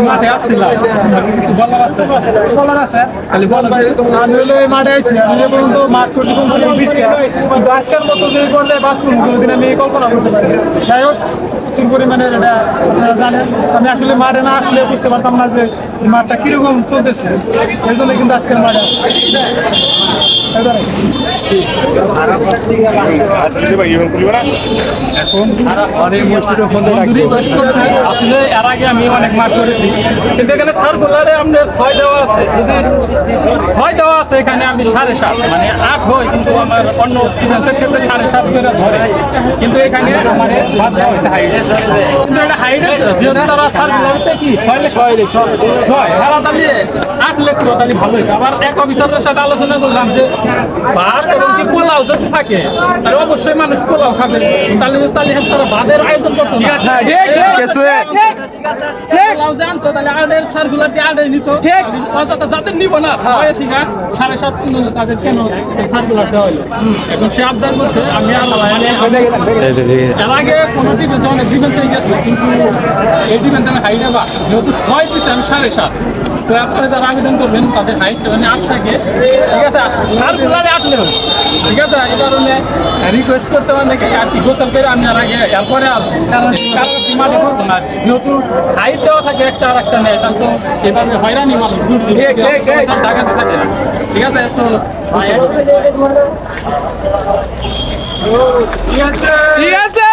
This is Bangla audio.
মাঠে আসছিলাম বলার আছে খালি বল আমি হলো এই মাঠে আইছি আমি এ পর্যন্ত মাঠ করছি কমছে 20টা কিন্তু আজকের মতো যদি করলে বাথরুম কোনোদিন আমি কল্পনা করতে পারি যাই হোক প্রচুর পরিমাণে এটা আপনারা জানেন আমি আসলে মাঠে না আসলে বুঝতে পারতাম না যে এই মাঠটা কিরকম চলতেছে এই জন্য কিন্তু আজকের মাঠে আসলে এর আগে আমি অনেক মাঠ করেছি কিন্তু এখানে সার্কুলারে আপনার 6 দেওয়া আছে যদি 6 দেওয়া আছে এখানে আমি 7.5 মানে 8 হয় কিন্তু আমার অন্য ডিফেন্সের ক্ষেত্রে 7.5 করে ধরে কিন্তু এখানে আমার বাদ দেওয়া হয়েছে হাইট কিন্তু এটা হাইট যেহেতু তারা সার্কুলারতে কি 6 হেলা তাহলে 8 লেখ তাহলে ভালো হইতো আবার এক অফিসারের সাথে আলোচনা করলাম যে ভাত এবং কি পোলাও যদি থাকে তাহলে অবশ্যই মানুষ পোলাও খাবে তাহলে তারা ভাতের আয়োজন করতো না পোলাও জানতো তাহলে আডের সার্কুলার দিয়ে আডে নিত ঠিক যাদের নিব না 6 থেকে 7.5 তাদের কেন সার্কুলার দেওয়া হলো এখন সে আবদার করছে আমি এর আগে কোনো ডিফেন্স অনেক ডিফেন্স হয়ে গেছে কিন্তু এই ডিফেন্স আমি হাইটে বা যেহেতু 6 দিচ্ছে আমি 7.5 তো আপনারা যারা আবেদন করবেন তাদের হাইট মানে 8 থাকে ঠিক আছে সার্কুলারে 8 লেখো ঠিক আছে এই কারণে রিকোয়েস্ট করতে মানে কি আর কি গোসল করে আমি আর আগে এরপরে কারণ মাঠে করতো না যেহেতু হাইট দেওয়া থাকে একটা আর একটা নেই তাহলে তো এভাবে হয়রানি মানুষ ঢাকাতে থাকে না ঠিক আছে তো ঠিক আছে ঠিক আছে